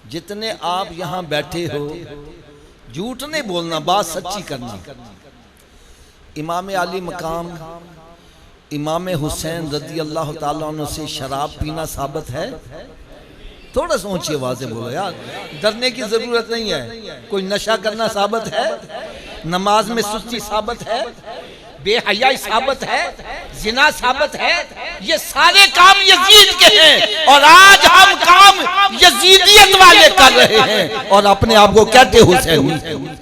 जितने आप यहाँ बैठे हो, झूठ नहीं बोलना, बात सच्ची करना। इमाम अली मकाम इमाम हुसैन रज़ी अल्लाह ताला अन्हु से शराब पीना साबित है? थोड़ा सा ऊंची आवाज से बोलो यार, डरने की जरूरत नहीं है। कोई नशा करना साबित है? नमाज में सुस्ती साबित है? बेहयाई साबित है? जिना साबित है? ये सारे काम यजीद के हैं और आज हम काम यजीदियत वाले कर रहे हैं और अपने आप को कहते हुसैन।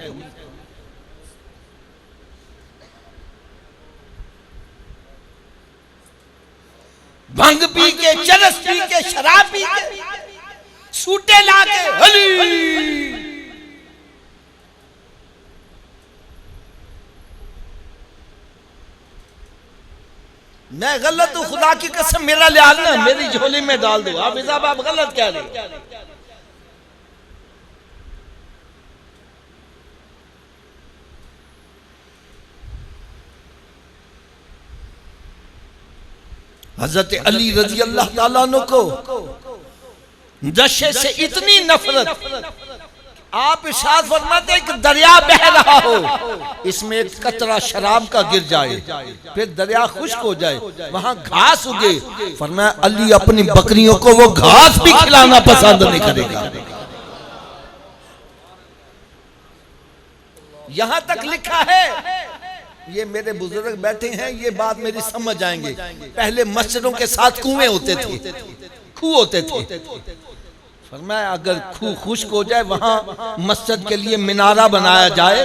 भंग पी के, चरस पी के, शराब पी के, सूटे ला के हली। मैं गलत हूं, खुदा की कसम, मेरा लिहाज ना मेरी झोली में डाल दो। आप साहब आप गलत कह रहे हो। हजरत अली रजी अल्लाह ताला अन्हु को नशे से इतनी नफरत, आप इरशाद फरमाते हैं कि दरिया बह रहा हो, इसमें एक कतरा शराब का गिर जाए, फिर दरिया खुश्क हो जाए, वहां घास उगे, फरमाया अली अपनी बकरियों को वो घास भी खिलाना पसंद नहीं करेगा। यहां तक लिखा है, ये मेरे बुजुर्ग बैठे हैं, ये बात मेरी समझ आएंगे। पहले मस्जिदों के साथ कुएं होते थे, खूह होते थे। फरमाया अगर खूह खुश्क हो जाए, वहां मस्जिद के लिए मिनारा बनाया जाए,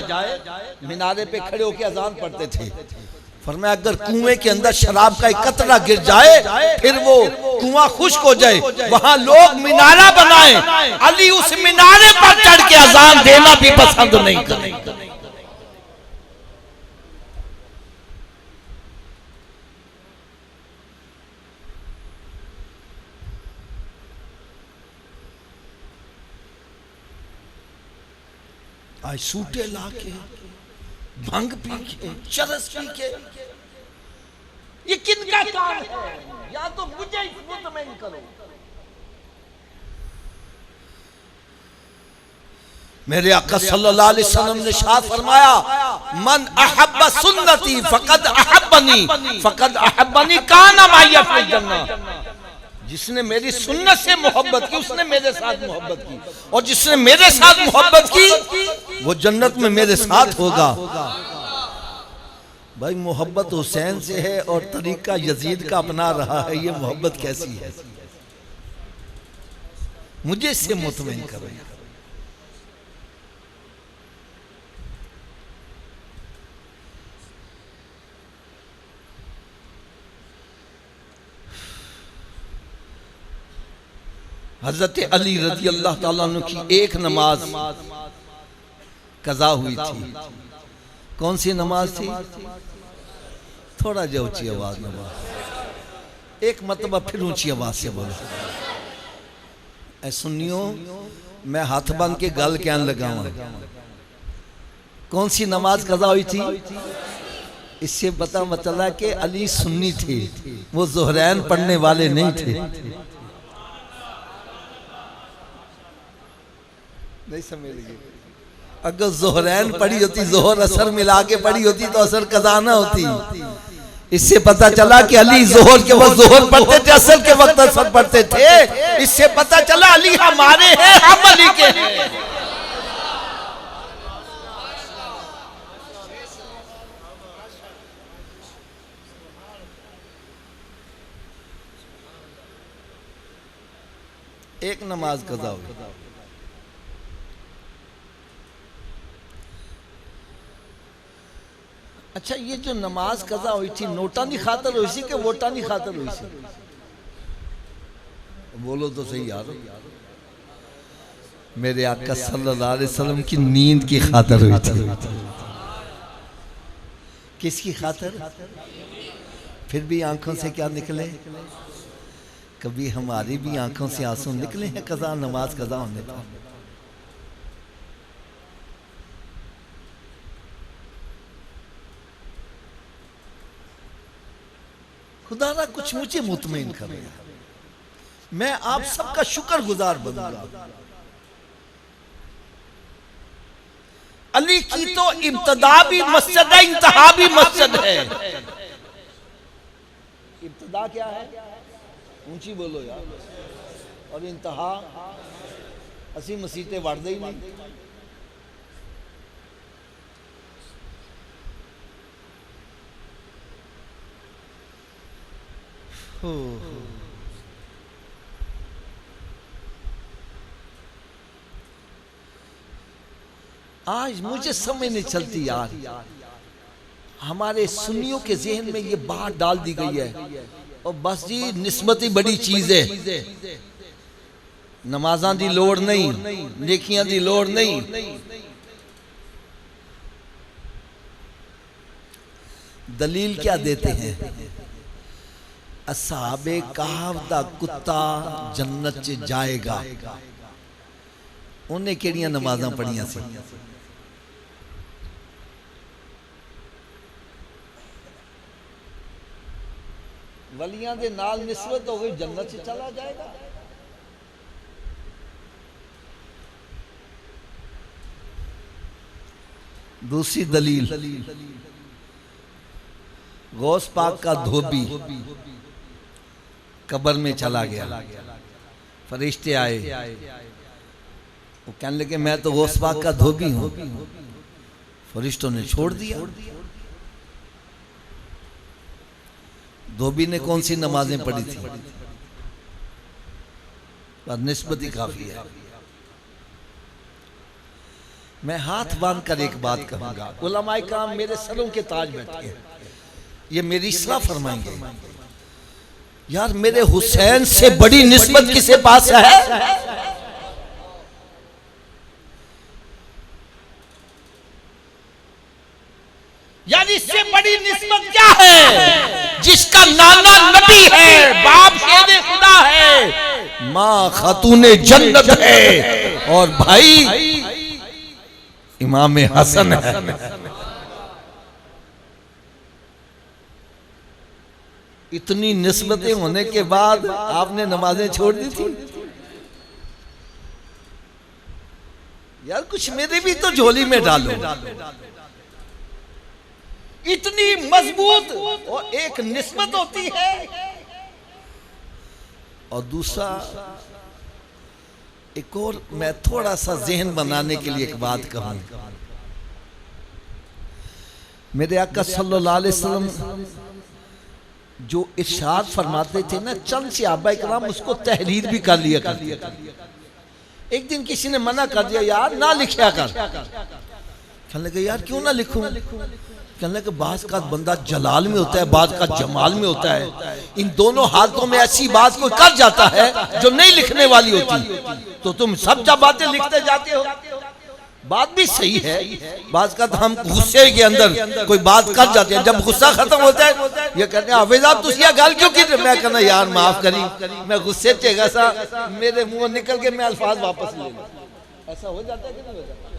मिनारे पे खड़े होकर अजान पढ़ते थे। फरमाया अगर कुएं के अंदर शराब का एक कतरा गिर जाए, फिर वो कुआं खुश्क हो जाए, वहां लोग मिनारा बनाए, अली उस मिनारे पर चढ़ के अजान देना भी पसंद नहीं करेंगे। आज सूटे ला के, भंग पी के, चरस पी के, ये किनका काम है? या तो मुझे मुतमईन करो। मेरे आका सल्लल्लाहु अलैहि वसल्लम ने इरशाद फरमाया, मन अहब्ब सुन्नती फकद अहब्बनी काना माइया फिल जन्नह। जिसने मेरी सुन्नत से मोहब्बत की, उसने मेरे साथ मोहब्बत की, और जिसने मेरे साथ मोहब्बत की वो जन्नत में मेरे साथ होगा। भाई मोहब्बत हुसैन से है और तरीका यजीद का अपना रहा है, ये मोहब्बत कैसी है? मुझे इससे मुतमईन करो। हजरत अली रजी अल्लाह ताला अन्हु की एक नमाज कज़ा हुई थी। कौन सी नमाज थी? थोड़ा जो ऊंची आवाज में बोलो, एक मतबा फिर ऊंची आवाज से बोलो। ऐ सुनियो, मैं हाथ बांध के गल कहन लगा हूं। कौन सी नमाज कज़ा हुई थी? इससे पता चला कि अली सुन्नी थे, वो ज़ोहरैन पढ़ने वाले नहीं थे। नहीं समझ लगी? अगर ज़ोहरैन पढ़ी होती, जोहर असर मिला के पढ़ी होती तो असर कज़ा ना होती। इससे पता चला कि अली जोहर के वक्त जोहर पढ़ते थे, असर के वक्त असर पढ़ते थे। इससे पता चला अली हमारे हैं, हम अली के हैं। एक नमाज कज़ा हुई। अच्छा, ये जो नमाज कज़ा हुई थी, नोटा नहीं खातर हुई थी कि वोटा नहीं खातर हुई थी? बोलो तो सही यार। मेरे आका सल्लल्लाहु अलैहि वसल्लम की नींद की खातर हुई थी। किसकी खातर? फिर भी आंखों से क्या निकले? कभी हमारी भी आंखों से आंसू निकले हैं कज़ा, नमाज कज़ा होने पर? खुदा ना कुछ मुझे मुतमईन करे, मैं आप सबका शुक्रगुजार बनूंगा। अली की तो इब्तदा भी मस्जिद है, इंतहा भी मस्जिद है। इब्तदा क्या है? ऊंची बोलो यार। और इंतहा असी मसीते वड़दे ही नहीं। आज मुझे समझ नहीं चलती यार, हमारे सुन्नियों के जहन में ये बात डाल दी गई है और बस जी निस्बत ही बड़ी चीज है, नमाज़ां दी लोड़ नहीं, नेकियां दी लोड़ नहीं। दलील क्या देते हैं? असहाबे कहफ दा कुत्ता जन्नत च जाएगा, उन्हें केड़ियां नमाज़ां पढ़ियां सी? वलियां दे नाल निस्बत हो गई, जन्नत से चला जाएगा। दूसरी दलील, गौस पाक का धोबी कब्र में चला गया, फरिश्ते आए, वो कहने लगे मैं तो गौस पाक का धोबी हूं। फरिश्तों ने छोड़ दिया। धोबी ने कौन सी नमाजें पढ़ी थी? पर निस्बत ही काफी है। मैं हाथ बांध कर एक बात कहूंगा, उलमाए किराम मेरे सरों के ताज बैठे हैं, ये मेरी इस्लाह फरमाएंगे। यार मेरे हुसैन से बड़ी निस्बत किसके पास है? यार इससे बड़ी निस्बत क्या है? जिसका नाना नबी है, बाप शेरे खुदा है, माँ खातूने जन्नत है और भाई इमाम हसन है। इतनी निस्बतें होने के बाद आपने नमाजें छोड़ दी थी? यार कुछ मेरे भी तो झोली में डालो। इतनी मजबूत और एक निस्बत होती है। और दूसरा, एक और मैं थोड़ा सा जहन बनाने के लिए एक बात कहूं। मेरे आका सल्लल्लाहु अलैहि वसल्लम जो इरशाद फरमाते थे ना, चंद सहाबा इकराम उसको तहरीर भी कर लिया करते थे। एक दिन किसी ने मना कर दिया, यार ना लिखा कर। कहने लगे यार क्यों ना लिखूं? कहने लगे बाज का बंदा जलाल में होता है, बाज का जमाल में होता है, इन दोनों हालतों में ऐसी बात कोई कर जाता है जो नहीं लिखने वाली होती, तो तुम सब जब बातें लिखते जाते हो। बात भी सही है, बात का हम गुस्से के अंदर कोई बात कर जाते हैं, जब गुस्सा खत्म होता है ये कहते हैं हाफिज साहब तुसी ये गल क्यों की? मैं कहना यार माफ करी, मैं गुस्से च सा मेरे मुंह निकल के मैं अल्फाज वापस ले लूं। ऐसा हो जाता है कि नहीं हो जाता?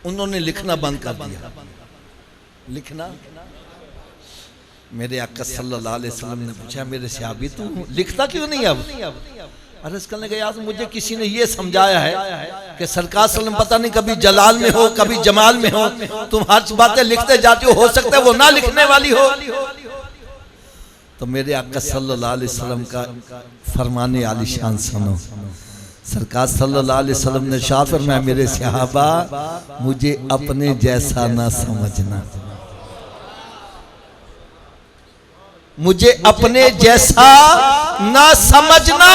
उन्होंने लिखना बंद कर दिया। लिखना, मेरे आका सल्लल्लाहु अलैहि वसल्लम ने पूछा मेरे सहाबी तू लिखता क्यों नहीं? अब अर्ज करने का यार मुझे किसी ने ये समझाया है कि सरकार सल्लम पता नहीं कभी जलाल में हो कभी जमाल में हो, तुम हर बातें लिखते जाते हो सकता है वो ना लिखने वाली हो। तो मेरे आका सल्लल्लाहु अलैहि वसल्लम का फरमाने आलिशान सुनो। सरकार सल्लल्लाहु अलैहि वसल्लम ने शाह फरमाया मेरे सहाबा मुझे अपने जैसा ना समझना, मुझे अपने जैसा ना समझना।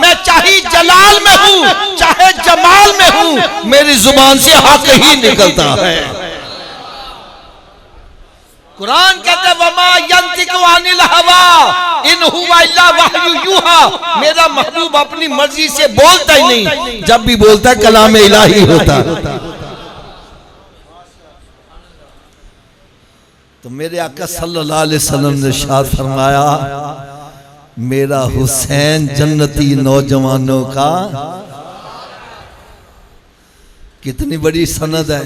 मैं चाहे जलाल में हूं चाहे जमाल में हूं, मेरी जुबान से हक ही निकलता है। कुरान कहता है वमा यंतिकु अनिल हवा इन हुवा इल्ला वहयु यूहा, मेरा महबूब अपनी मर्जी से बोलता ही नहीं, जब भी बोलता है कलाम इलाही होता है। तो मेरे आका सल्लल्लाहु अलैहि वसल्लम ने इरशाद फरमाया मेरा हुसैन जन्नती नौजवानों का। कितनी बड़ी सनद है,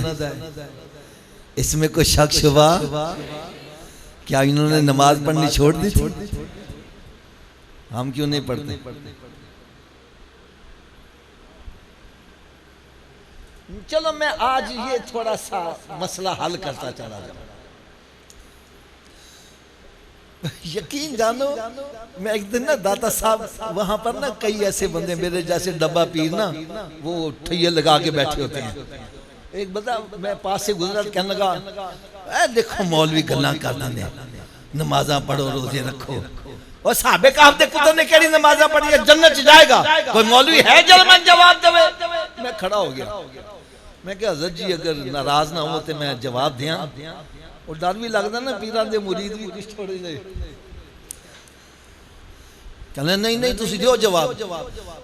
इसमें कोई शक शुबा? क्या इन्होंने नमाज पढ़नी छोड़ दी थी? हम क्यों नहीं पढ़ते? चलो मैं आज ये थोड़ा सा मसला हल करता चला जाऊं। यकीन जानो, मैं एक दिन ना दाता साहब वहां पर ना कई ऐसे बंदे मेरे जैसे डब्बा पीर ना वो ठैये लगा के बैठे होते हैं। एक बता मैं पास से गुजरा कहने लगा, ए देखो मौलवी गल्ला करना ने, नमाजा पढ़ो रोजे रखो। और साहबे का आपने कुत्तों ने कड़ी नमाजा पढ़ी है जन्नत जाएगा, कोई मौलवी है जलमन जवाब देवे। मैं खड़ा हो गया, मैं क्या हज़रत जी अगर नाराज ना हो तो मैं जवाब दिया। और डर भी लगता ना पीरां दे मुरीद भी कुछ थोड़े जे कहने नहीं नहीं तुसी दियो जवाब।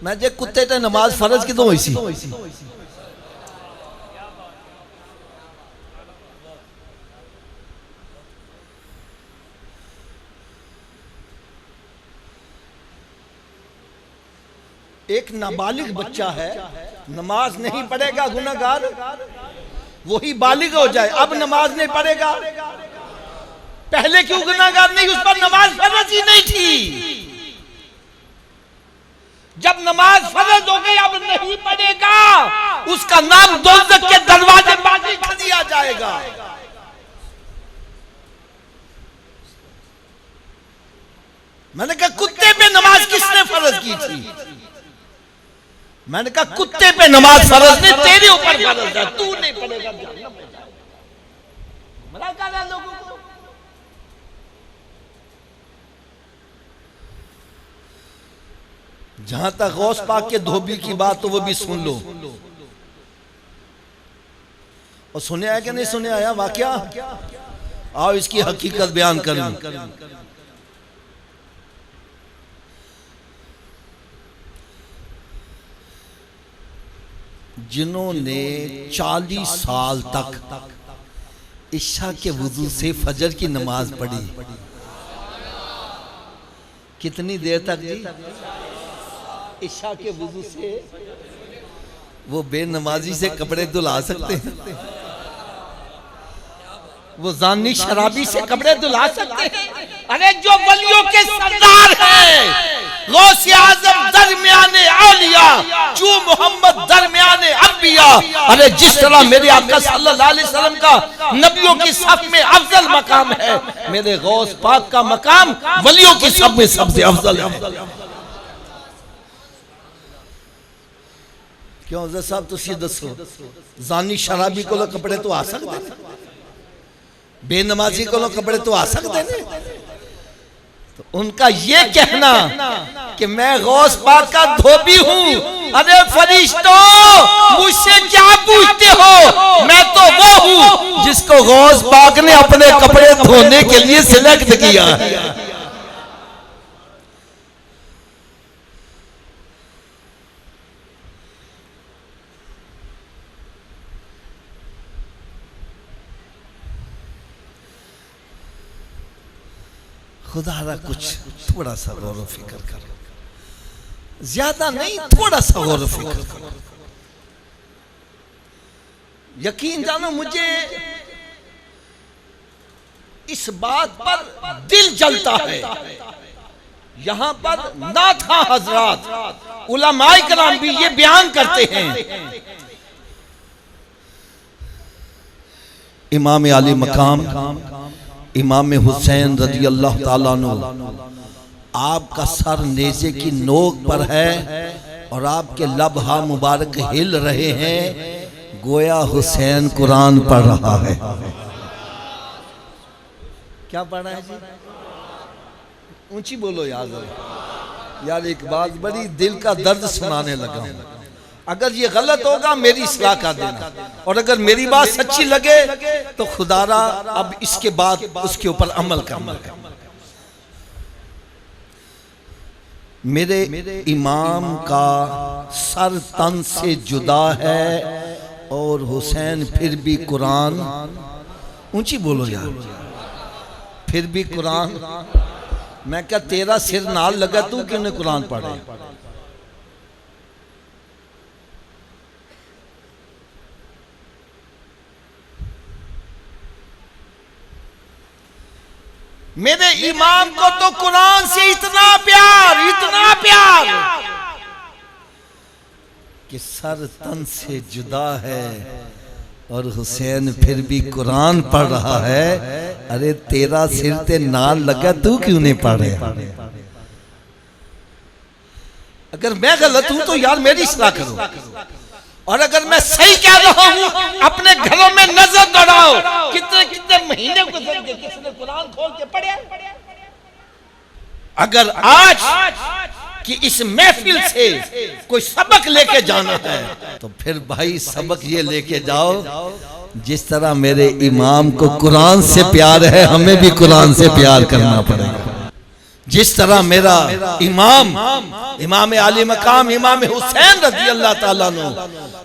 मैं जे कुत्ते ते नमाज फर्ज किदों होई सी? एक नाबालिग बच्चा है, नमाज नहीं पढ़ेगा गुनाहगार, वही बालिग हो जाए। अब नमाज नहीं पढ़ेगा, पहले क्यों गुनाहगार नहीं? उस पर नमाज फर्ज ही नहीं थी। जब नमाज फर्ज हो गई अब नहीं पढ़ेगा, उसका नाम दोज़ख के दरवाजे पर लिख दिया जाएगा। मैंने कहा कुत्ते पे नमाज किसने फर्ज की थी? मैंने कहा कुत्ते पे नमाज फर्ज नहीं, तेरे ऊपर फर्ज है, तू नहीं पढ़ेगा जहन्नम में जाएगा। मना कर रहा लोगों को। जहां तक गौस पाक के धोबी की बात तो वो भी सुन लो। और सुने आया कि नहीं सुने आया वाकया? आओ इसकी हकीकत बयान करूं। जिन्होंने 40 साल तक इशा के वुजू से फजर की नमाज पढ़ी, कितनी देर तक जी? इशा के वुजू से वो बेनमाजी से कपड़े धुला सकते हैं? वो जानी शराबी से कपड़े धुला सकते हैं? अरे जो वलियों के सरदार हैं, गौसे आज़म दरमियाने औलिया, जो मोहम्मद दरमियाने अंबिया। अरे जिस तरह मेरे आका सल्लल्लाहु अलैहि वसल्लम का नबियों की सफ में अफजल मकाम है, मेरे गौस पाक का मकाम वलियों की सफ में सबसे अफजल है। क्यों हज़रत साहब तुसी दसो, जानी शराबी को कपड़े तो आ सकते हैं, बेनमाजी को कपड़े तो आ सकते हैं। तो उनका ये कहना कि मैं गौस पाक का धोबी हूं, अरे फरिश्तों मुझसे क्या पूछते हो? मैं तो वो हूं जिसको गौस पाक ने अपने कपड़े धोने के लिए सिलेक्ट किया है। खुदा कुछ थोड़ा सा गौर फिक्र करो, ज्यादा नहीं, थोड़ा सा गौर फिक्र करो। यकीन जानो मुझे इस बात पर दिल जलता है। यहां पर ना था हजरात उलमाए किराम भी ये बयान करते हैं, इमाम आली मकाम इमाम हुसैन रजी अल्लाह ताला अन्हु, आपका सर नेज़े की नोक पर है और आपके लबहा मुबारक हिल रहे हैं, गोया हुसैन कुरान पढ़ रहा है। क्या पढ़ रहा है जी? ऊंची बोलो यार, एक बात बड़ी दिल का दर्द सुनाने लगा हूं। अगर ये गलत होगा मेरी इस्लाह कर देना, और अगर मेरी बात सच्ची लगे तो खुदारा अब इसके बाद उसके ऊपर अमल करना। मेरे इमाम का सर तन से जुदा है और हुसैन फिर भी कुरान, ऊंची बोलो यार, फिर भी कुरान। मैं क्या तेरा सिर नाल लगा, तू क्यों ने कुरान पढ़े? मेरे इमाम को तो कुरान से इतना प्यार, इतना प्यार कि सर तन से जुदा है और हुसैन फिर भी कुरान पढ़ रहा है। अरे तेरा सिर ते नाल लगा, तू क्यों नहीं पढ़ रहा? अगर मैं गलत हूं तो यार मेरी सलाह करो, और अगर मैं सही कह रहा हूं अपने घरों में नजर दौड़ाओ। कितने कितने महीने गुजर गए, किसने कुरान खोल के पढ़ा? अगर आज कि इस महफिल से कोई सबक लेके जाना है तो फिर भाई सबक ये लेके जाओ, जिस तरह मेरे इमाम को कुरान से प्यार है, हमें भी कुरान से प्यार करना पड़ेगा। जिस तरह मेरा इमाम आली मकाम इमाम हुसैन रज़ी अल्लाह ताला अन्हु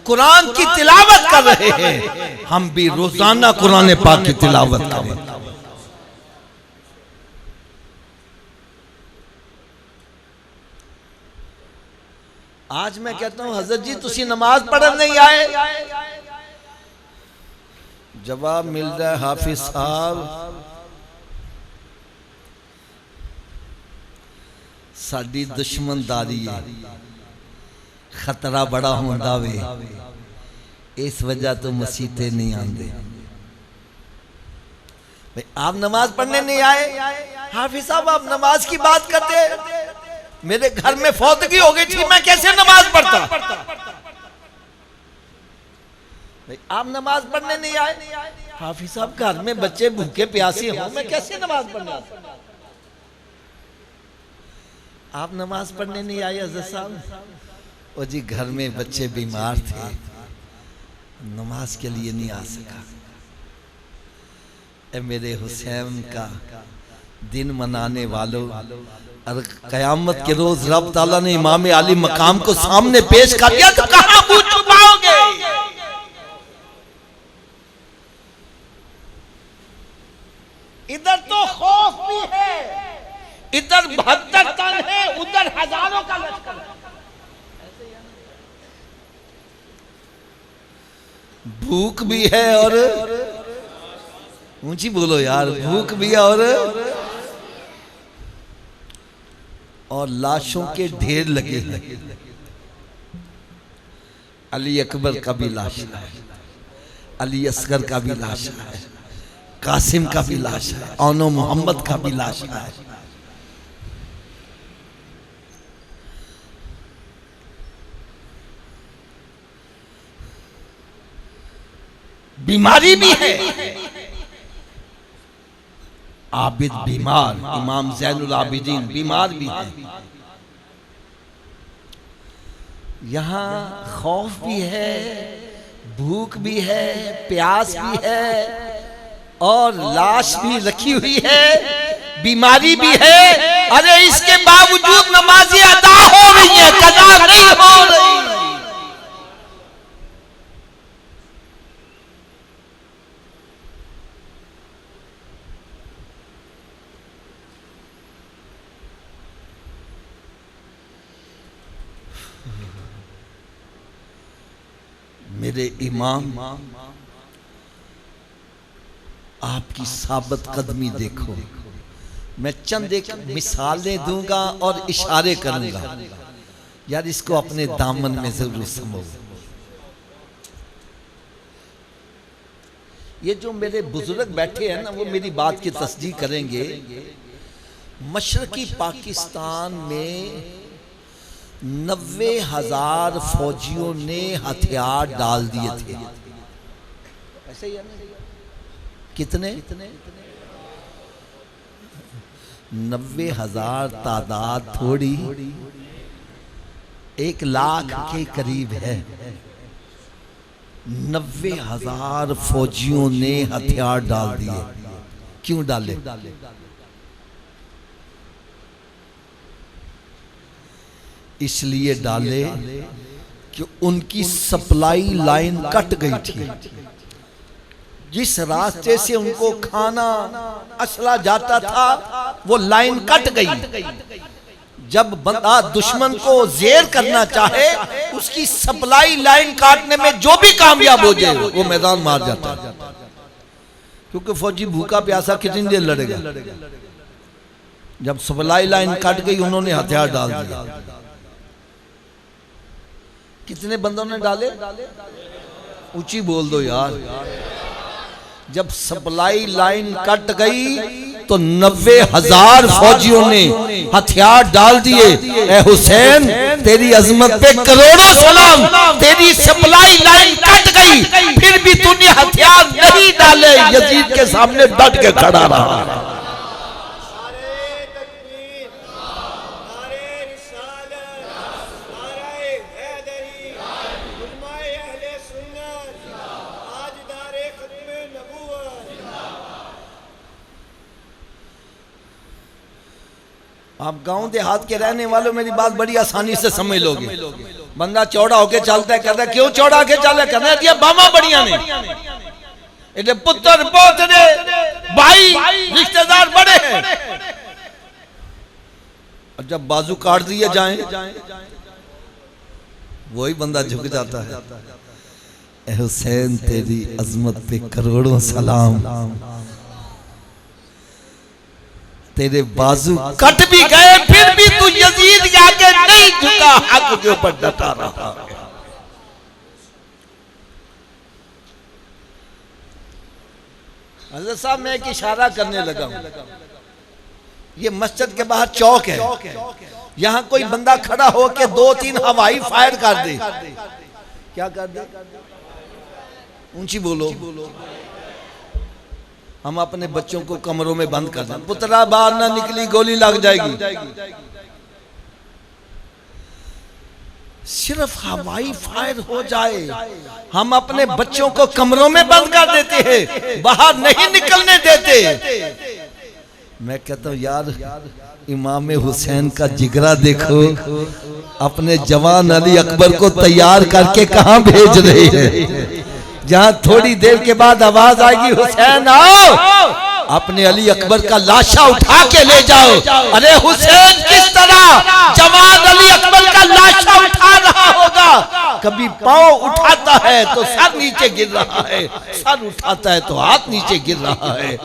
कुरान की तिलावत कर रहे हैं, हम भी रोजाना कुरान पाक की तिलावत करें। आज मैं कहता हूं हजरत जी तुसी नमाज पढ़न नहीं आए, जवाब मिल रहा है हाफिज साहब साडी दुश्मनदारी है, खतरा बड़ा होंदा वे, इस वजह तो मसीते नहीं आते। भाई आप नमाज पढ़ने नहीं आए, हाफिज साहब आप नमाज की बात करते, मेरे घर में फौतगी हो गई थी, मैं कैसे नमाज पढ़ता? भाई आप नमाज पढ़ने नहीं आए, हाफिज साहब घर में बच्चे भूखे प्यासे हो, मैं कैसे नमाज पढ़ने आता? आप नमाज पढ़ने नहीं आए हज़रत साहब? ओ जी घर में बच्चे बीमार थे, नमाज के लिए नहीं आ सका। ए मेरे हुसैन का दिन मनाने वालों, और कयामत के रोज रब ताला ने इमाम आली मकाम को सामने पेश कर दिया तो कहां मुंह छुपाओगे? इधर तो खौफ भी है, इधर 72 टन है, उधर हजारों का लश्कर है। भूख भी है और ऊंची बोलो यार, भूख भी है और लाशों के ढेर लगे हैं। अली अकबर का भी लाश है, अली असगर का भी लाश है, कासिम का भी लाश है, औनो मोहम्मद का भी लाश है। बीमारी भी है, आबिद बीमार, इमाम ज़ैनुल आबिदीन बीमार भी है। यहाँ खौफ भी है, भूख भी है, प्यास भी है और लाश भी रखी हुई है, बीमारी भी है। अरे इसके बावजूद नमाज़ें अदा हो रही है, कज़ा नहीं हो रही। मेरे इमाम आपकी साबित कदमी देखो, मैं चंद एक मिसालें दूंगा और इशारे करूंगा, यार इसको अपने दामन में जरूर समझो। ये जो मेरे बुजुर्ग बैठे हैं ना, वो मेरी बात की तस्दीक करेंगे। मशरकी पाकिस्तान में 90,000 फौजियों ने हथियार डाल दिए थे। ऐसे ही है ना? कितने? 90,000 तादाद थोड़ी, 1 लाख के करीब है। 90,000 फौजियों ने हथियार डाल दिए। क्यों डाले? इसलिए डाले कि उनकी सप्लाई लाइन कट गई थी। जिस रास्ते से उनको खाना असला जाता था वो लाइन कट गई। जब बंदा दुश्मन को जेर करना चाहे, उसकी सप्लाई लाइन काटने में जो भी कामयाब हो जाए वो मैदान मार जाता है। क्योंकि फौजी भूखा प्यासा कितनी देर लड़ेगा? जब सप्लाई लाइन कट गई, उन्होंने हथियार डाल दिया। कितने बंदों ने डाले? ऊंची बोल दो यार। जब सप्लाई लाइन कट गई तो 90,000 फौजियों ने हथियार डाल दिए। ए हुसैन, तेरी अजमत पे करोड़ों सलाम, तेरी सप्लाई लाइन कट गई, फिर भी तूने हथियार नहीं डाले, यजीद के सामने डट के खड़ा रहा। आप गांव देहात के रहने वालों मेरी बात बड़ी आसानी से समझ लोगे। बंदा चौड़ा होके चलता है, कहता है क्यों चौड़ा होके चले? कहता है दिया बामा बढ़िया ने, इधर पुत्र पोतरे भाई रिश्तेदार बड़े हैं। और जब बाजू काट दिए जाएं, वही बंदा झुक जाता है। ए हुसैन, तेरी अजमत पे करोड़ों सलाम, तेरे बाजू कट भी गए, फिर भी तू यजीद के आगे नहीं झुका, हक के ऊपर डटा रहा। हज़रत साहब, मैं एक इशारा करने लगा हूं। ये मस्जिद के बाहर चौक है, यहां कोई बंदा खड़ा हो के 2-3 हवाई फायर कर दे, क्या कर दे? ऊंची बोलो। हम अपने बच्चों को कमरों में बंद कर दें, पुतरा बाहर ना निकली गोली लग जाएगी। सिर्फ हवाई फायर हो जाए, हम अपने बच्चों को कमरों में बंद कर देते हैं, बाहर नहीं निकलने देते। मैं कहता हूँ यार, इमाम हुसैन का जिगरा देखो, अपने जवान अली अकबर को तैयार करके कहां भेज रहे हैं। जहां थोड़ी देर के बाद आवाज आएगी हुसैन आओ, अपने अली अकबर का लाशा उठा के ले जाओ। अरे हुसैन किस तरह जवान अली अकबर का लाशा उठा रहा होगा? कभी पांव उठाता है तो सर नीचे गिर रहा है, सर उठाता है तो हाथ नीचे गिर रहा है।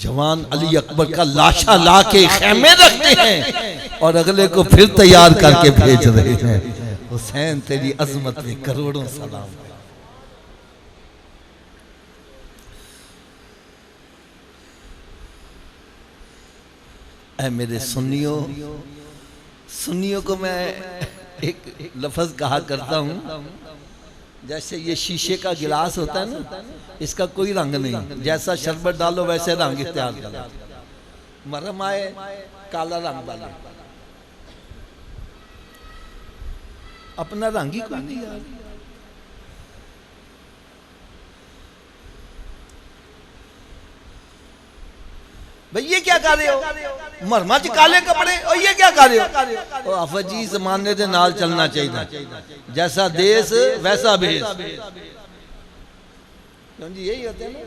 जवान अली अकबर का लाशा ला के खेमे रखते हैं और अगले को फिर तैयार करके भेज रहे हैं। हुसैन, तेरी अजमत में करोड़ों सलाम। ऐ मेरे सुन्नियों, सुन्नियों को मैं एक लफ्ज कहा करता हूं, जैसे ये शीशे का गिलास होता है ना, इसका कोई रंग नहीं, जैसा शरबत डालो वैसे रंग इख्तियार करो। मरहम आए काला रंग वाला, अपना रंग ही कोई नहीं यार। भाई ये क्या कर रहे हो? मरमा च काले कपड़े, और ये क्या कर रहे हो? आफत जी, जमाने के नाल चलना चाहिए, जैसा देश वैसा भेष। क्यों जी, यही होते हैं ना।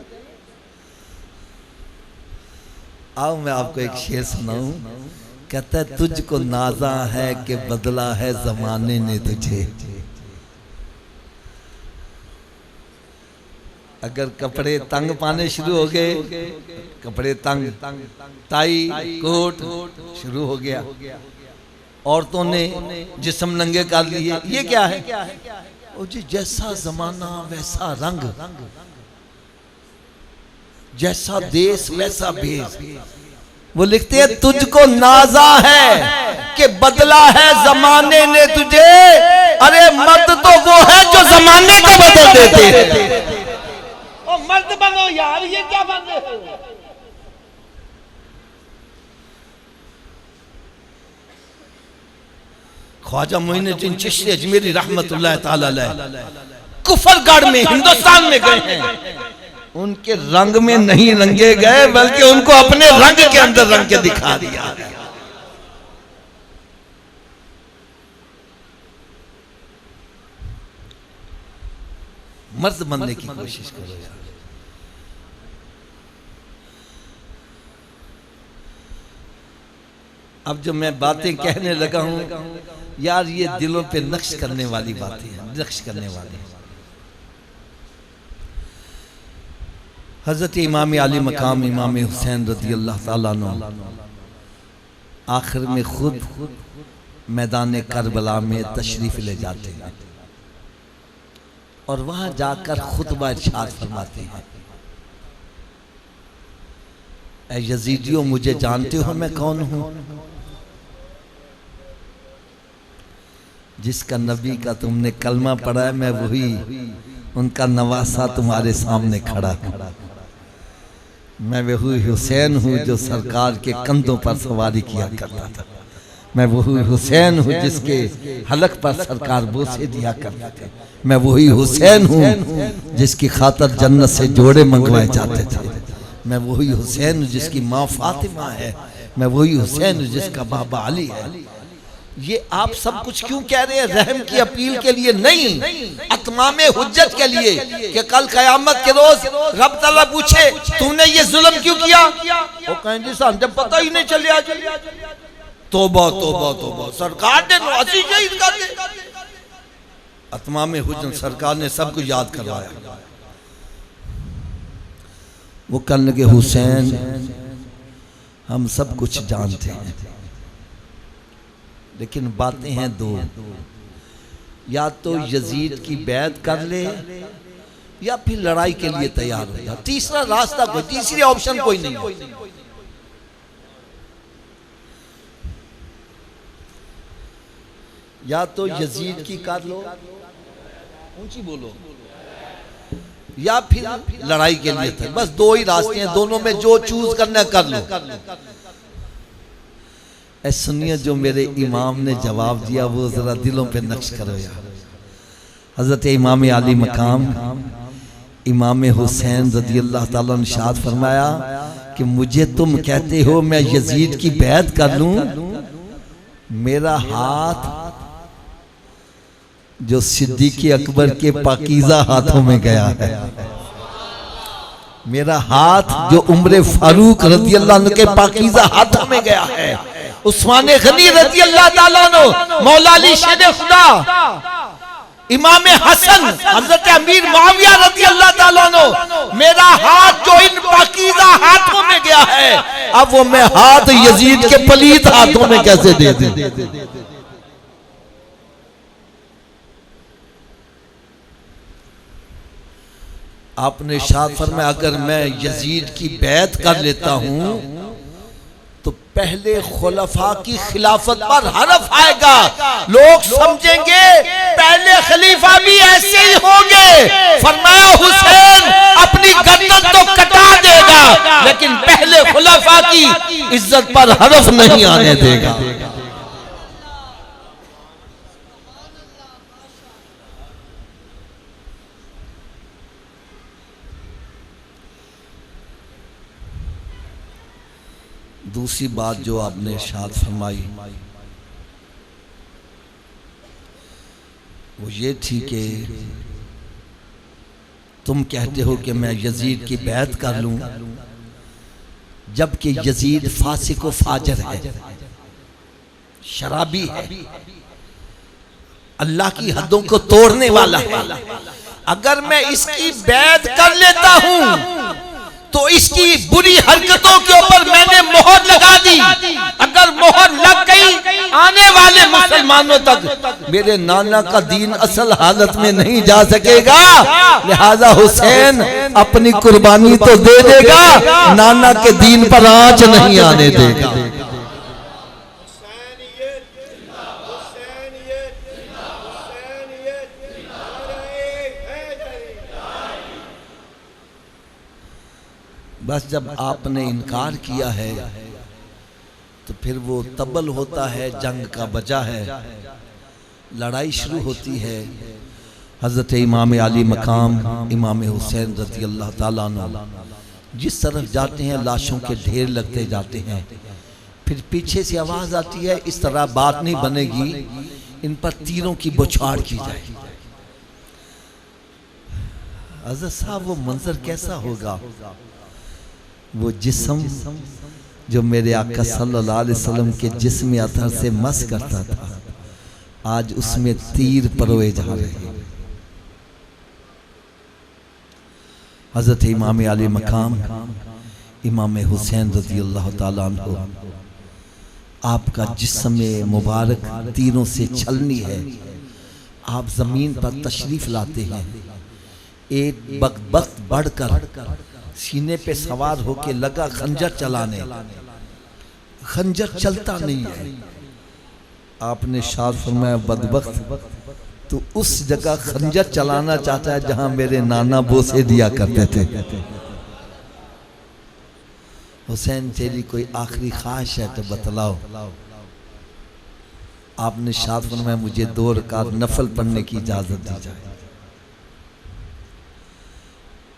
आओ मैं आपको एक शेर सुनाऊं। कहता है तुझको नाजा है कि बदला है जमाने ने तुझे। अगर कपड़े तंग पाने शुरू हो गए, कपड़े तंग, टाई कोट शुरू हो गया, औरतों ने जिस्म नंगे कर लिए, ये क्या है? ओ जी, जैसा जमाना वैसा रंग, जैसा देश वैसा भेष। वो लिखते हैं तुझको नाजा है कि बदला है जमाने ने तुझे। अरे मर्द तो वो है जो जमाने को बदल देते हैं। ओ मर्द बनो यार, ये क्या बन रहे हो? ख्वाजा मोइनुद्दीन चिश्ती अजमेरी रहमतुल्लाह ताला अलैह कुफरगढ़ में हिंदुस्तान में गए हैं। उनके रंग में नहीं रंगे गए, बल्कि उनको अपने रंग के अंदर रंग के दिखा दिया। मर्द बनने की कोशिश करो यार। अब जो मैं बातें कहने लगा हूं यार, ये दिलों पे नक्श करने वाली बातें हैं, नक्श करने वाली हैं। हजरत इमाम आली मकाम इमाम हुसैन रज़ी अल्लाह ताला अन्हु आखिर में खुद मैदान करबला में तशरीफ ले जाते हैं और वहां जाकर खुतबा इरशाद फरमाते हैं, ऐ यजीदियों मुझे जानते हो मैं कौन हूं? जिसका नबी का तुमने कलमा पढ़ा है मैं वही उनका नवासा तुम्हारे सामने खड़ा हूं। मैं वही हुसैन हूँ जो सरकार के कंधों पर सवारी किया करता था। मैं वही हुसैन हूँ जिसके हलक पर सरकार बोसे दिया करते थे। मैं वही हुसैन हूँ जिसकी खातर जन्नत से जोड़े मंगवाए जाते थे। मैं वही हुसैन हूँ जिसकी माँ फातिमा है। मैं वही हुसैन हूँ जिसका बाबा अली है। ये आप सब कुछ क्यों कह रहे हैं? रहम की अपील के लिए नहीं, अतमामे हुज्जत के लिए कि कल कयामत के रोज रब ताला पूछे तूने ये जुल्म क्यों किया? वो कहें जी साहब जब पता ही नहीं चले। आज तौबा तौबा तौबा, सरकार ने नवासी शहीद कर दी। अतमामे हुज्जत सरकार ने सबको याद करवाया। वो कहने के हुसैन हम सब कुछ जानते हैं, लेकिन बातें हैं दो, या तो यजीद की बैत कर ले या फिर लड़ाई के लिए तैयार हो जा। तीसरा रास्ता कोई, तीसरी ऑप्शन कोई नहीं है। या तो यजीद की कर लो, ऊंची बोलो, या फिर लड़ाई के लिए तैयार। बस दो ही रास्ते हैं, दोनों में जो चूज करना कर लो। सुनिए जो मेरे इमाम ने जवाब दिया वो जरा दिलों पे नक्श करो यार। हजरत इमाम आली मकाम इमाम हुसैन रज़ी अल्लाह ताला ने इरशाद फरमाया कि मुझे तुम कहते हो मैं यजीद की बैत कर लूं, मेरा हाथ जो सिद्दीक़ अकबर के पाकीज़ा हाथों में गया है, मेरा हाथ जो उम्र फारूक रज़ी अल्लाह अन्हु के पाकीज़ा हाथों में गया है, उस्मान गनी रज़ी अल्लाह ताला अन्हु, मौला अली शेर खुदा, इमाम हसन, हजरत अमीर मुआविया रज़ी अल्लाह ताला अन्हु, मेरा हाथ जो इन पाकीज़ा हाथों में गया है, अब वो मैं हाथ यजीद के पलीत हाथों में कैसे दे दूं? आपने इरशाद फरमाया अगर मैं यजीद की बैत कर लेता हूं तो पहले खुलफा की खिलाफत पर हरफ आएगा, लोग समझेंगे पहले खलीफा भी ऐसे ही होंगे। फरमाया हुसैन अपनी गर्दन तो कटा देगा लेकिन पहले खुलफा की इज्जत पर हरफ नहीं आने देगा। दूसरी बात जो आपने इरशाद फरमाई वो ये थी कि तुम कहते हो कि मैं यजीद की बैत कर लूं, जबकि यजीद फासिक व फाजिर है, शराबी है, अल्लाह की हदों को तोड़ने वाला है। अगर मैं इसकी बैत कर लेता हूं तो इसकी बुरी हरकतों के ऊपर मैंने मोहर लगा दी। अगर मोहर लग गई आने वाले मुसलमानों तक मेरे नाना का दीन असल हालत में नहीं जा सकेगा, लिहाजा हुसैन अपनी कुर्बानी तो दे देगा, नाना के दीन पर आंच नहीं आने देगा। बस जब आपने इनकार किया है तो फिर वो तबल होता है, जंग का बजा है, लड़ाई शुरू होती है। हजरत इमाम आली मकाम इमाम हुसैन रज़ी अल्लाह ताला अन्हु जिस तरफ जाते हैं लाशों के ढेर लगते जाते हैं। फिर पीछे से आवाज आती है इस तरह बात नहीं बनेगी, इन पर तीरों की बौछार की जाए। हजरत साहब वो मंजर कैसा होगा? वो जिस्म जो मेरे आका सल्लल्लाहु अलैहि वसल्लम के जिस्म अतर से मस करता था, आज उसमें तीर परोए जा रहे हैं। हजरत इमाम आली मकाम इमाम हुसैन रज़ी अल्लाह ताला अन्हु आपका जिस्म मुबारक तीरों से छलनी है, आप जमीन पर तशरीफ लाते हैं। एक वक्त बढ़कर सीने पे सवार होके लगा खंजर चलाने, खंजर चलता नहीं है। आपने शाद फरमाया बदबख्त तो उस जगह खंजर चलाना चाहता है जहां मेरे नाना बोसे दिया करते थे। हुसैन तेरी कोई आखिरी ख्वाहिश है तो बतलाओ। आपने शाद फरमाया मुझे 2 रकात नफल पढ़ने की इजाजत दी जाए।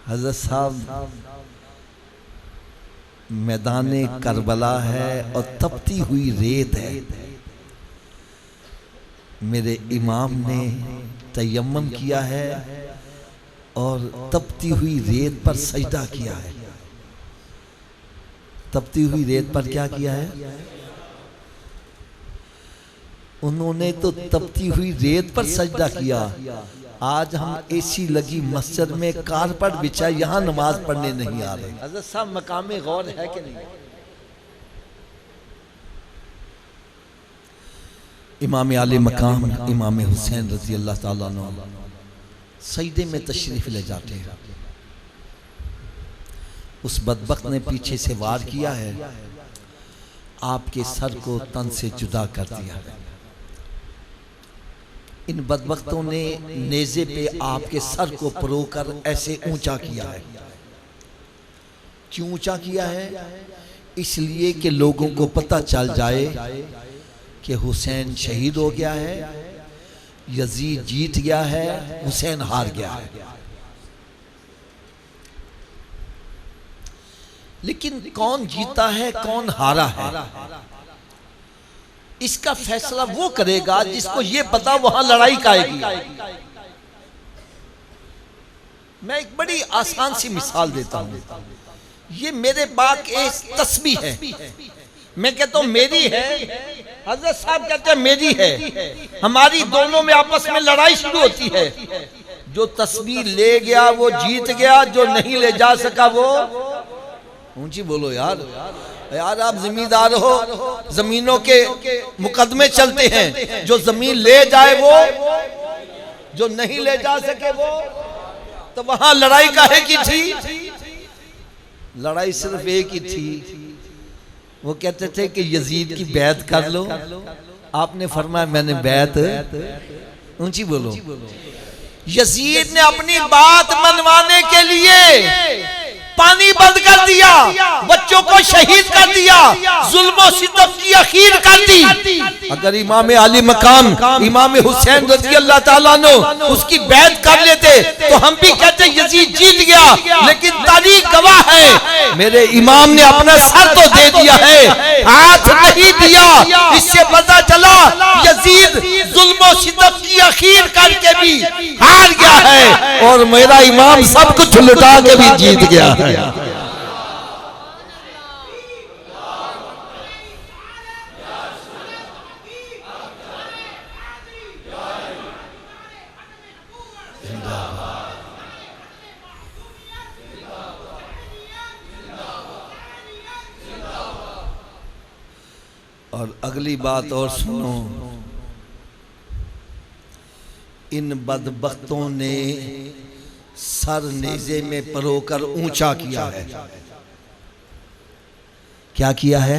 हजरत साहब मैदाने करबला है और तपती हुई रेत है। मेरे इमाम ने तयम्मुम किया है और तपती हुई रेत पर सजदा किया है। तपती हुई रेत पर क्या किया है? उन्होंने तो तपती हुई रेत पर सजदा किया। आज हम एसी लगी मस्जिद में कारपेट बिछा, यहां नमाज पढ़ने नहीं आ रहे। हज़रत साहब मकामे गौर है कि नहीं? इमाम आले मकाम इमाम हुसैन रज़ी अल्लाह ताला अन्हु सजदे में तशरीफ ले जाते हैं। उस बदबख्त ने पीछे से वार किया है, आपके सर को तन से जुदा कर दिया है। इन बदबख्तों ने नेज़े पे आपके सर को परोकर ऐसे ऊंचा किया है। क्यों ऊंचा किया है? इसलिए कि लोगों को पता चल जाए कि हुसैन शहीद हो गया है, यजीद जीत गया है, हुसैन हार गया है। लेकिन कौन जीता है कौन हारा है, इसका फैसला वो करेगा जिसको ये पता वहां लड़ाई काएगी। मैं एक बड़ी आसान सी मिसाल देता हूं। ये मेरे पास एक तस्बीह है, मैं कहता हूं मेरी है, हजरत साहब कहते हैं मेरी है। हमारी दोनों में आपस में लड़ाई शुरू होती है। जो तस्बीह ले गया वो जीत गया, जो नहीं ले जा सका वो ऊंची बोलो यार। यार आप जिम्मेदार हो, जमीनों के मुकदमे चलते हैं। जो जमीन ले जाए वो, जो नहीं ले जा सके वो। तो वहां लड़ाई काहे की थी? लड़ाई सिर्फ एक ही थी। वो कहते थे कि यजीद की बैत कर लो। आपने फरमाया मैंने बैत, ऊंची बोलो। यजीद ने अपनी बात मनवाने के लिए पानी बंद कर दिया, बच्चों को शहीद कर दिया, जुल्म सितम की अखीर कर दी। अगर इमाम आली मकाम इमाम हुसैन रज़ी अल्लाह ताला अन्हु उसकी बैत कर लेते तो हम भी कहते यजीद जीत गया। लेकिन तारीख गवाह है मेरे इमाम ने अपना सर तो दे दिया है, हाथ नहीं दिया। इससे पता चला यजीद जुल्म सितम की अखीर करके भी हार गया है और मेरा इमाम सब कुछ लुटा के भी जीत गया है। और अगली बात और सुनो, इन बदबख्तों ने सर नेज़े में परोकर ऊंचा किया है। क्या किया है?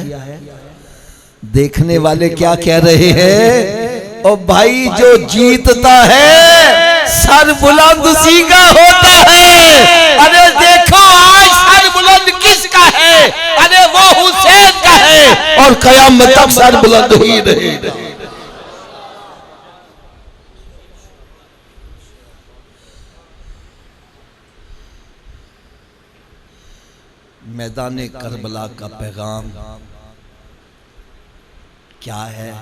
देखने वाले क्या कह रहे हैं? ओ भाई जो जीतता है सर बुलंद उसी का होता है। अरे देखो आज सर बुलंद किसका है? अरे वो हुसैन का है और क़यामत तक सर बुलंद ही रहेगा। मैदाने करबला का पैगाम क्या है?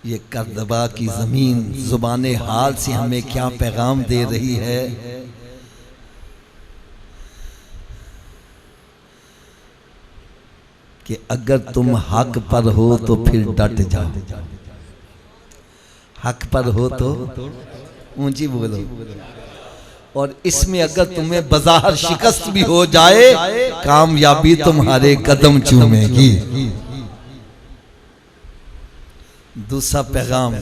ये करबला की जमीन जुबाने हाल से हमें क्या पैगाम दे रही है? कि अगर तुम हक पर हो तो फिर डट जाओ। हक पर हो तो ऊंची बोलो। और इसमें अगर तुम्हें बाजार शिकस्त भी हो जाए, कामयाबी तुम्हारे कदम चूमेगी। दूसरा पैगाम,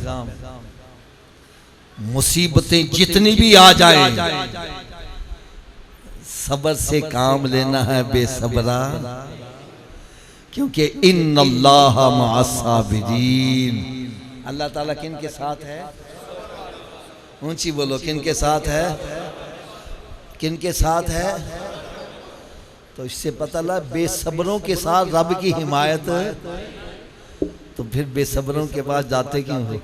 मुसीबतें जितनी भी आ जाए, सब्र से काम लेना है बेसब्रा, क्योंकि इन्नल्लाह मअस-साबिरीन। अल्लाह ताला किन के साथ है? ऊंची बोलो, किन के साथ है? किन के साथ है? तो इससे पता लगा बेसब्रों के साथ रब की हिमायत, तो फिर बेसब्रों के पास जाते क्यों हो?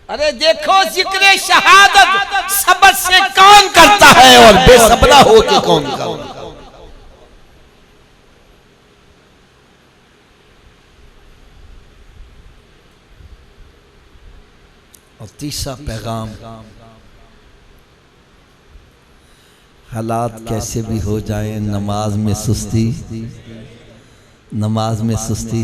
अरे देखो, जिक्र शहादत सब्र से कौन करता है और बेसब्रा हो के कौन करता? और तीसरा पैगाम, हालात कैसे भी हो जाए, नमाज में सुस्ती, नमाज में सुस्ती।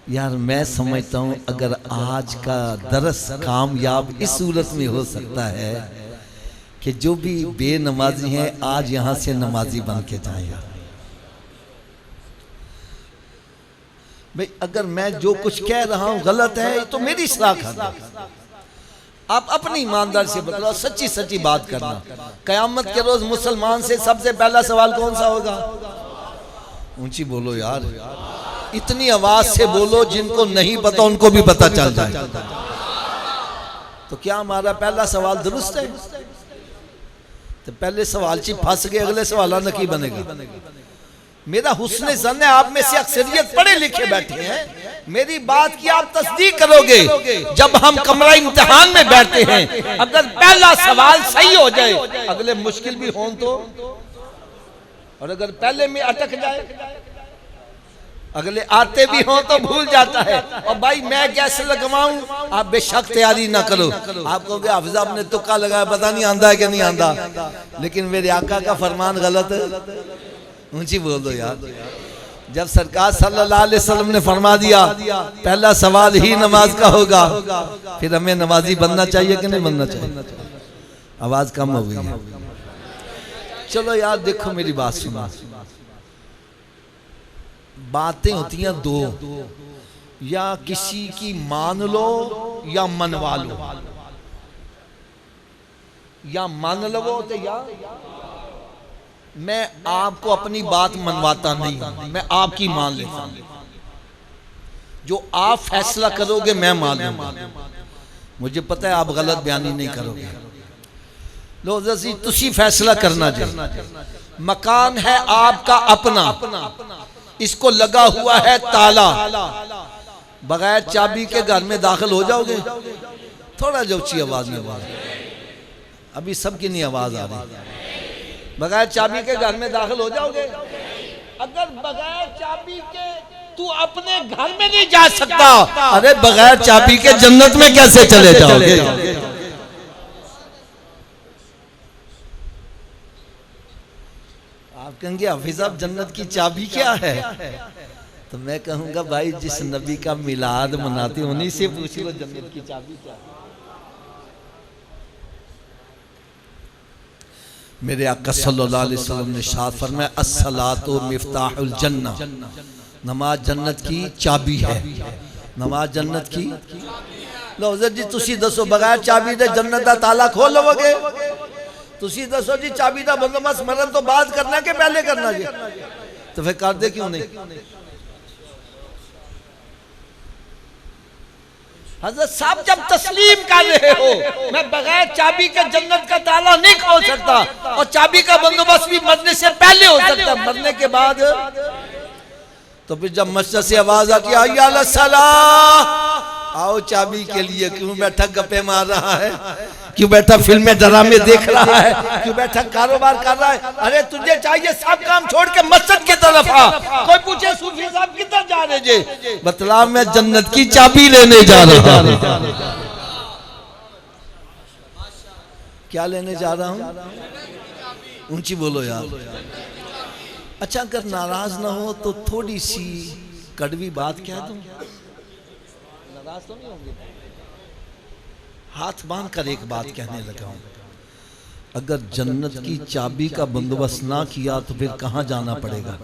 यार मैं समझता हूँ अगर आज का दरस कामयाब इस सूरत में हो सकता है कि जो भी बेनमाजी हैं आज यहाँ से नमाजी बन के जाए। भाई अगर मैं जो कुछ कह रहा हूँ गलत है तो मेरी इस्लाह करना, आप अपनी ईमानदारी से बताओ, सच्ची सच्ची बात करना। कयामत के रोज मुसलमान से सबसे पहला सवाल कौन सा होगा? ऊंची बोलो यार, इतनी आवाज से बोलो जिनको नहीं पता उनको भी पता चल जाए। तो क्या हमारा पहला सवाल दुरुस्त है? तो पहले सवाल ची फंस गए, अगले सवाल नकी बनेगा। मेरा हुस्न ज़न्न है आप में से अक्सरियत पढ़े लिखे बैठे हैं, मेरी बात की आप तस्दीक करोगे। जब हम कमरा इम्तिहान में बैठते हैं, अगर पहला सवाल सही हो जाए, अगले मुश्किल भी हों तो, और अगर पहले में अटक जाए, अगले आते भी हों तो भूल जाता है। और भाई मैं कैसे लगवाऊं, आप बेशक तैयारी ना करो। आप कहोगे हाफिज़ आपने तुक्का लगाया, पता नहीं आंदा है कि नहीं आंदा, लेकिन मेरे आका का फरमान गलत है। ऊंची बोल दो यार। जब सरकार सल्लल्लाहु अलैहि वसल्लम ने फरमा दिया पहला सवाल ही नमाज का होगा, फिर हमें नमाजी बनना चाहिए कि नहीं बनना चाहिए? आवाज कम हो गई है। चलो यार देखो मेरी बात सुनो, बातें होती हैं दो, या किसी की मान लो या मनवा लो, या मान लो तो या मैं आपको अपनी बात मनवाता नहीं, मैं आपकी मान लेता हूं। जो आप फैसला करोगे मैं मान लूंगा। मुझे पता है आप गलत बयानी नहीं करोगे। लो जैसे तुसी फैसला करना चाहिए। मकान है आपका अपना, इसको लगा हुआ है ताला, बगैर चाबी के घर में दाखिल हो जाओगे? थोड़ा जो ऊंची आवाज में बोल, अभी सबकी नहीं आवाज आ रही। बगैर चाबी के घर में दाखिल हो जाओगे? अगर बगैर चाबी के तू अपने घर में नहीं जा सकता, अरे बगैर चाबी के जन्नत में कैसे चले जाओगे? आप कहेंगे हाफिज़ साहब जन्नत की चाबी क्या है? तो मैं कहूंगा भाई जिस नबी का मिलाद मनाते उन्हीं से पूछ लो जन्नत की चाबी क्या है। मेरे आका सल्लल्लाहु अलैहि वसल्लम ने इरशाद फरमाया अस्सलातु मिफ्ताहुल जन्ना, नमाज जन्नत की चाबी है। नमाज जन्नत की। लो हज़रत जी तुसी दसो बगैर चाबी दे जन्नत दा ताला खोल लोगे? तुसी दसो जी चाबी दा बंदोबस्त मरन तो बाद करना के पहले करना जी? तो फिर कर दे क्यों नहीं? हज़रत साहब जब तस्लीम कर रहे हो मैं बगैर चाबी के जन्नत का ताला नहीं खोल सकता, और चाबी का बंदोबस्त भी मरने से पहले हो सकता है, मरने के बाद। तो फिर जब मस्जिद से आवाज आती है या अला सलाह, आओ चाबी के लिए, क्यों बैठा गप्पे मार रहा है, क्यों बैठा फिल्में ड्रामे देख रहा है, क्यों बैठा कारोबार कर रहा है? अरे तुझे चाहिए सब काम छोड़ के मस्जिद की तरफ आ। कोई पूछे सूफी साहब किधर जा रहे जे? बतला मैं जन्नत की चाबी लेने जा रहा हूं। क्या लेने जा रहा हूं? ऊंची बोलो यार। अच्छा अगर नाराज ना हो तो थोड़ी सी कड़वी बात कह दूं, नाराज तो नहीं होंगे? हाथ बांध कर एक बात कहने लगा हूं, अगर जन्नत की चाबी का बंदोबस्त ना किया तो फिर कहां जाना पड़ेगा?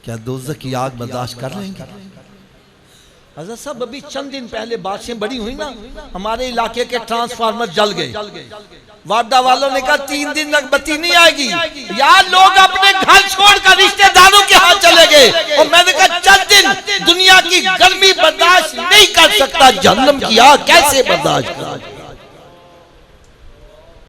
क्या दोज़ख की आग बर्दाश्त कर लेंगे? हज़रत साहब अभी चंद दिन पहले बारिशें बड़ी हुई ना, हमारे इलाके के ट्रांसफार्मर जल गए। वार्डा वालों ने कहा 3 दिन तक बत्ती नहीं आएगी। यार लोग अपने घर छोड़कर रिश्तेदारों के हाथ चले गए, और मैंने कहा चंद दिन दुनिया की गर्मी बर्दाश्त नहीं कर सकता, जहन्नम की आग कैसे बर्दाश्त कर?